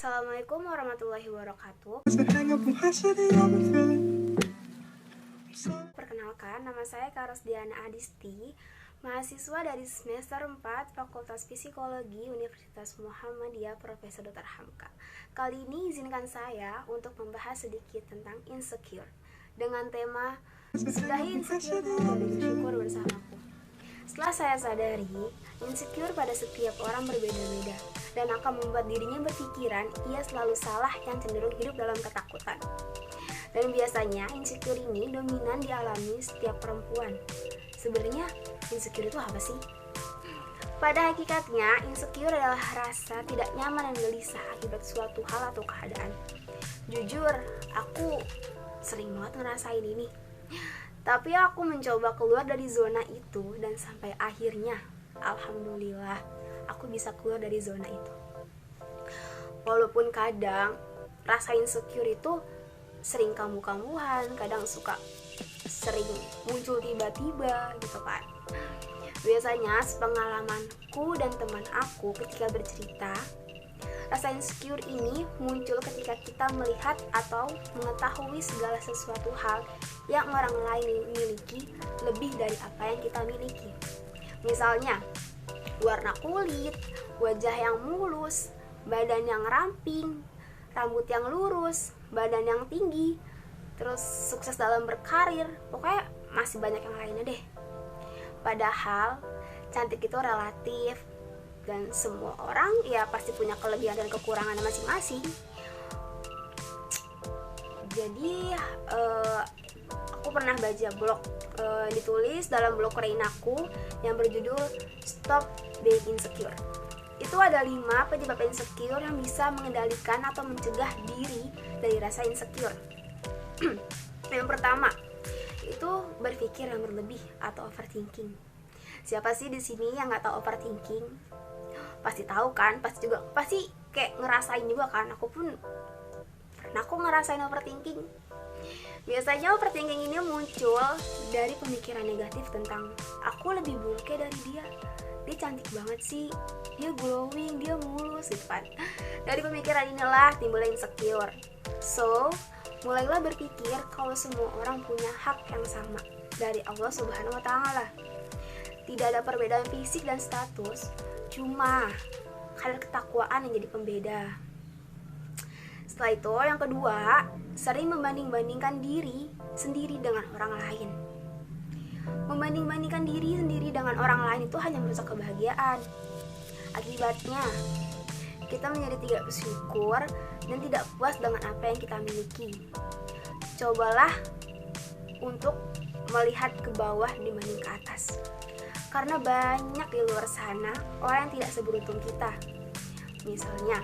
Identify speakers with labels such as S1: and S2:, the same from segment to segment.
S1: Assalamualaikum warahmatullahi wabarakatuh. Perkenalkan, nama saya Karosdiana Adisti, mahasiswa dari semester 4 Fakultas Psikologi Universitas Muhammadiyah Profesor Dr. Hamka. Kali ini izinkan saya untuk membahas sedikit tentang insecure dengan tema Sudahi insecure-mu dan bersyukur bersamaku. Setelah saya sadari, insecure pada setiap orang berbeda-beda dan akan membuat dirinya berpikiran ia selalu salah yang cenderung hidup dalam ketakutan. Dan biasanya insecure ini dominan dialami setiap perempuan. Sebenarnya insecure itu apa sih? Pada hakikatnya, insecure adalah rasa tidak nyaman dan gelisah akibat suatu hal atau keadaan. Jujur, aku sering banget ngerasain ini. Tapi aku mencoba keluar dari zona itu dan sampai akhirnya, alhamdulillah, aku bisa keluar dari zona itu. Walaupun kadang rasa insecure itu sering kambuh-kambuhan, kadang suka sering muncul tiba-tiba gitu kan. Biasanya sepengalamanku dan teman aku ketika bercerita, rasa insecure ini muncul ketika kita melihat atau mengetahui segala sesuatu hal yang orang lain miliki lebih dari apa yang kita miliki. Misalnya, warna kulit, wajah yang mulus, badan yang ramping, rambut yang lurus, badan yang tinggi, terus sukses dalam berkarir, pokoknya masih banyak yang lainnya deh. Padahal, cantik itu relatif, dan semua orang ya pasti punya kelebihan dan kekurangan masing-masing. Jadi aku pernah baca blog ditulis dalam blog Reinaku yang berjudul Stop Being Insecure. Itu ada 5 penyebab insecure yang bisa mengendalikan atau mencegah diri dari rasa insecure. Yang pertama, itu berpikir yang berlebih atau overthinking. Siapa sih di sini yang nggak tahu overthinking? Pasti tahu kan? Pasti kayak ngerasain juga kan? Aku ngerasain overthinking. Biasanya overthinking ini muncul dari pemikiran negatif tentang aku lebih buruk dari dia cantik banget sih, dia glowing, dia mulus gitu kan. Dari pemikiran inilah timbul insecure. So, mulailah berpikir kalau semua orang punya hak yang sama dari Allah Subhanahu wa Ta'ala. Tidak ada perbedaan fisik dan status, cuma kadar ketakwaan yang jadi pembeda. Setelah itu, yang kedua, sering membanding-bandingkan diri sendiri dengan orang lain. Membanding-bandingkan diri sendiri dengan orang lain itu hanya merusak kebahagiaan. Akibatnya, kita menjadi tidak bersyukur dan tidak puas dengan apa yang kita miliki. Cobalah untuk melihat ke bawah dibanding ke atas. Karena banyak di luar sana orang yang tidak seberuntung kita. Misalnya,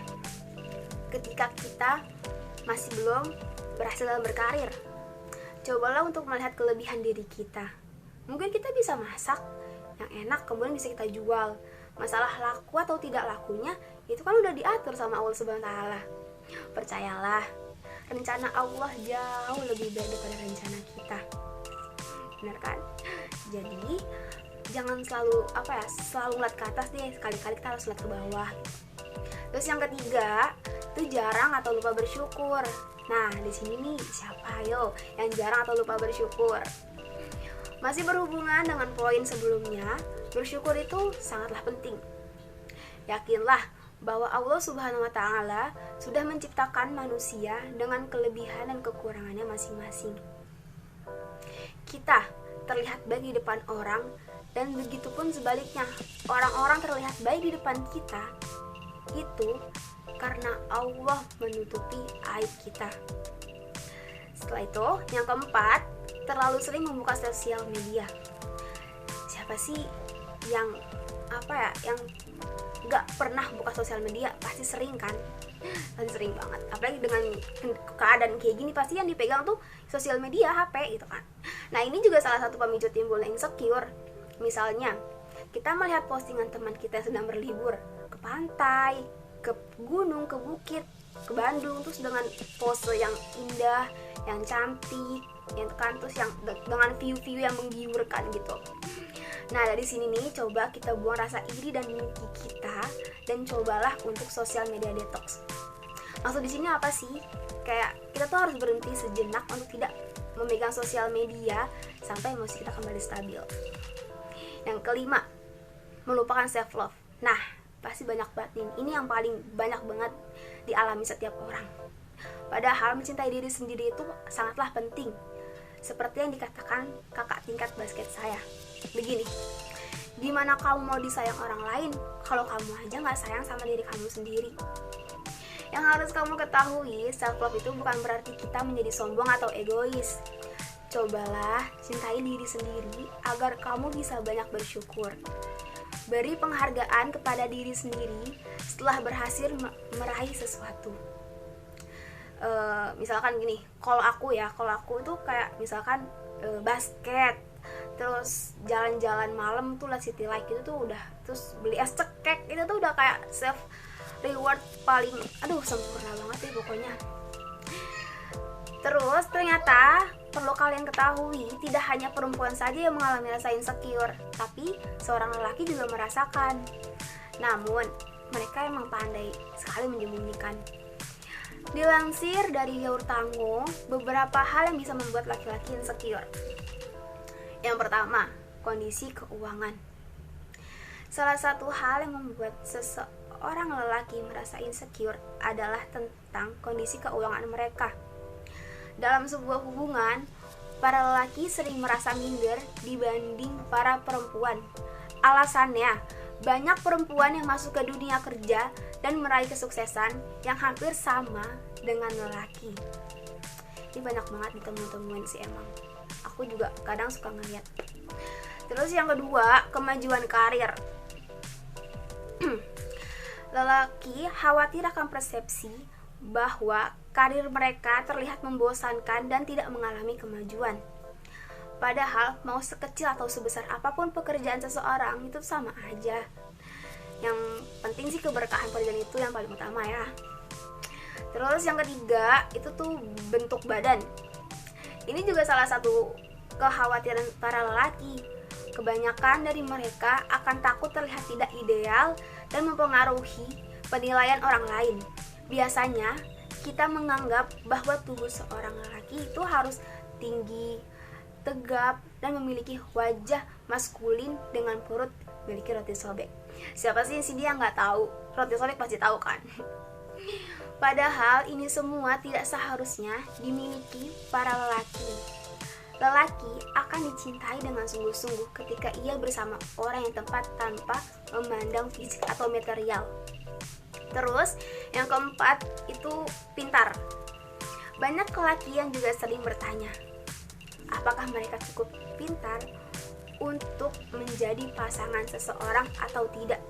S1: ketika kita masih belum berhasil dalam berkarir, cobalah untuk melihat kelebihan diri kita. Mungkin kita bisa masak yang enak, kemudian bisa kita jual. Masalah laku atau tidak lakunya, itu kan udah diatur sama Allah Subhanahu wa Ta'ala. Percayalah, rencana Allah jauh lebih baik daripada rencana kita. Benar kan? Jadi, jangan selalu ngeliat ke atas deh, sekali-kali kita harus lihat ke bawah. Terus yang ketiga, itu jarang atau lupa bersyukur. Nah, di sini nih, siapa yang jarang atau lupa bersyukur? Masih berhubungan dengan poin sebelumnya, bersyukur itu sangatlah penting. Yakinlah bahwa Allah Subhanahu wa Ta'ala sudah menciptakan manusia dengan kelebihan dan kekurangannya masing-masing. Kita terlihat baik di depan orang, dan begitupun sebaliknya, orang-orang terlihat baik di depan kita itu karena Allah menutupi aib kita. Setelah itu, yang keempat, terlalu sering membuka sosial media. Siapa sih yang nggak pernah buka sosial media? Pasti sering kan? Pasti sering banget. Apalagi dengan keadaan kayak gini, pasti yang dipegang tuh sosial media, HP gitu kan. Nah, ini juga salah satu pemicu timbulnya insecure. Misalnya, kita melihat postingan teman kita yang sedang berlibur ke pantai, ke gunung, ke bukit, ke Bandung, terus dengan pose yang indah, yang cantik, yang kan, terus yang dengan view-view yang menggiurkan gitu. Nah, dari sini nih, coba kita buang rasa iri dan dengki kita, dan cobalah untuk sosial media detox. Maksud di sini apa sih? Kayak kita tuh harus berhenti sejenak untuk tidak memegang sosial media sampai emosi kita kembali stabil. Yang kelima, melupakan self love. Nah, pasti banyak banget nih. Ini yang paling banyak banget dialami setiap orang. Padahal mencintai diri sendiri itu sangatlah penting. Seperti yang dikatakan kakak tingkat basket saya. Begini, gimana kamu mau disayang orang lain kalau kamu aja gak sayang sama diri kamu sendiri? Yang harus kamu ketahui, self love itu bukan berarti kita menjadi sombong atau egois. Cobalah cintai diri sendiri agar kamu bisa banyak bersyukur. Beri penghargaan kepada diri sendiri setelah berhasil meraih sesuatu. Misalkan gini, kalau aku tuh kayak misalkan basket, terus jalan-jalan malam tuh liat city light gitu tuh udah, terus beli es cekek itu tuh udah kayak self reward paling sempurna banget ya pokoknya. Terus ternyata perlu kalian ketahui, tidak hanya perempuan saja yang mengalami rasa insecure, tapi seorang lelaki juga merasakan. Namun mereka emang pandai sekali menyembunyikan. Dilansir dari Yaur Tanggung, beberapa hal yang bisa membuat laki-laki insecure. Yang pertama, kondisi keuangan. Salah satu hal yang membuat seseorang lelaki merasa insecure adalah tentang kondisi keuangan mereka. Dalam sebuah hubungan, para lelaki sering merasa minder dibanding para perempuan. Alasannya, banyak perempuan yang masuk ke dunia kerja dan meraih kesuksesan yang hampir sama dengan lelaki. Ini banyak banget ditemuin sih emang. Aku juga kadang suka ngeliat. Terus yang kedua, kemajuan karir. Lelaki khawatir akan persepsi bahwa karir mereka terlihat membosankan dan tidak mengalami kemajuan. Padahal mau sekecil atau sebesar apapun pekerjaan seseorang itu sama aja. Yang penting sih keberkahan pekerjaan itu yang paling utama ya. Terus yang ketiga itu tuh bentuk badan. Ini juga salah satu kekhawatiran para lelaki. Kebanyakan dari mereka akan takut terlihat tidak ideal dan mempengaruhi penilaian orang lain. Biasanya kita menganggap bahwa tubuh seorang lelaki itu harus tinggi, tegap, dan memiliki wajah maskulin dengan perut memiliki roti sobek. Siapa sih dia nggak tahu? Roti sobek pasti tahu kan? Padahal ini semua tidak seharusnya dimiliki para lelaki. Lelaki akan dicintai dengan sungguh-sungguh ketika ia bersama orang yang tepat tanpa memandang fisik atau material. Terus yang keempat itu pintar. Banyak lelaki yang juga sering bertanya, apakah mereka cukup pintar untuk menjadi pasangan seseorang atau tidak?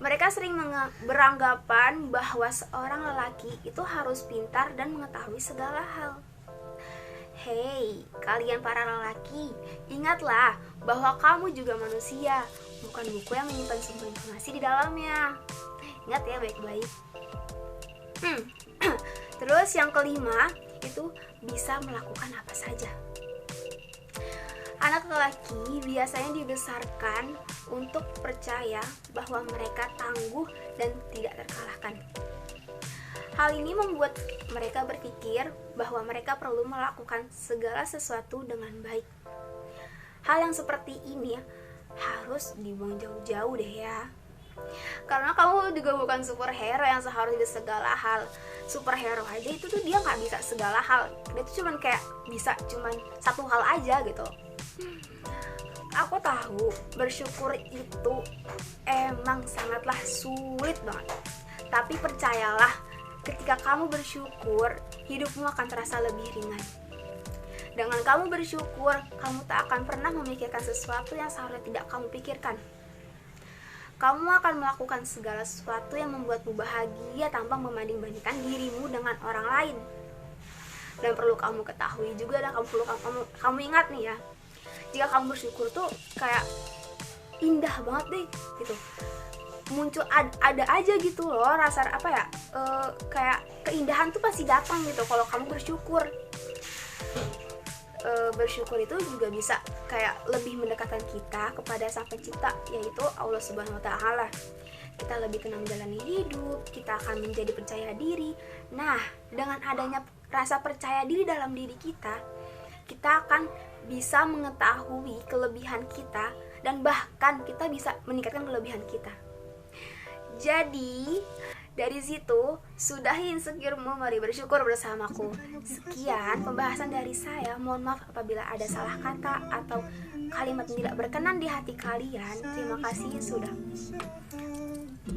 S1: Mereka sering beranggapan bahwa seorang lelaki itu harus pintar dan mengetahui segala hal. Hei, kalian para lelaki, ingatlah bahwa kamu juga manusia, bukan buku yang menyimpan semua informasi di dalamnya. Ingat ya baik-baik. Terus yang kelima itu bisa melakukan apa saja. Anak lelaki biasanya dibesarkan untuk percaya bahwa mereka tangguh dan tidak terkalahkan. Hal ini membuat mereka berpikir bahwa mereka perlu melakukan segala sesuatu dengan baik. Hal yang seperti ini harus dibuang jauh-jauh deh ya. Karena kamu juga bukan superhero yang seharusnya di segala hal. Superhero aja itu tuh dia nggak bisa segala hal. Dia tuh cuman kayak bisa cuman satu hal aja gitu. Aku tahu bersyukur itu emang sangatlah sulit banget. Tapi percayalah, ketika kamu bersyukur, hidupmu akan terasa lebih ringan. Dengan kamu bersyukur, kamu tak akan pernah memikirkan sesuatu yang seharusnya tidak kamu pikirkan. Kamu akan melakukan segala sesuatu yang membuatmu bahagia tanpa membanding-bandingkan dirimu dengan orang lain. Dan perlu kamu ketahui juga, dan kamu ingat nih ya, jika kamu bersyukur tuh kayak indah banget deh gitu. Muncul ada aja gitu loh rasa kayak keindahan tuh pasti datang gitu kalau kamu bersyukur. Bersyukur itu juga bisa kayak lebih mendekatkan kita kepada Sang Pencipta, yaitu Allah Subhanahu wa Ta'ala. kita lebih tenang menjalani hidup, kita akan menjadi percaya diri. Nah, dengan adanya rasa percaya diri dalam diri kita akan bisa mengetahui kelebihan kita, dan bahkan kita bisa meningkatkan kelebihan kita. Jadi, dari situ, sudahi insecure-mu, mari bersyukur bersamaku. Sekian pembahasan dari saya. Mohon maaf apabila ada salah kata atau kalimat yang tidak berkenan di hati kalian. Terima kasih sudah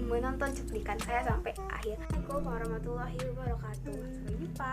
S1: menonton cuplikan saya sampai akhir. Assalamualaikum warahmatullahi wabarakatuh. Sampai jumpa.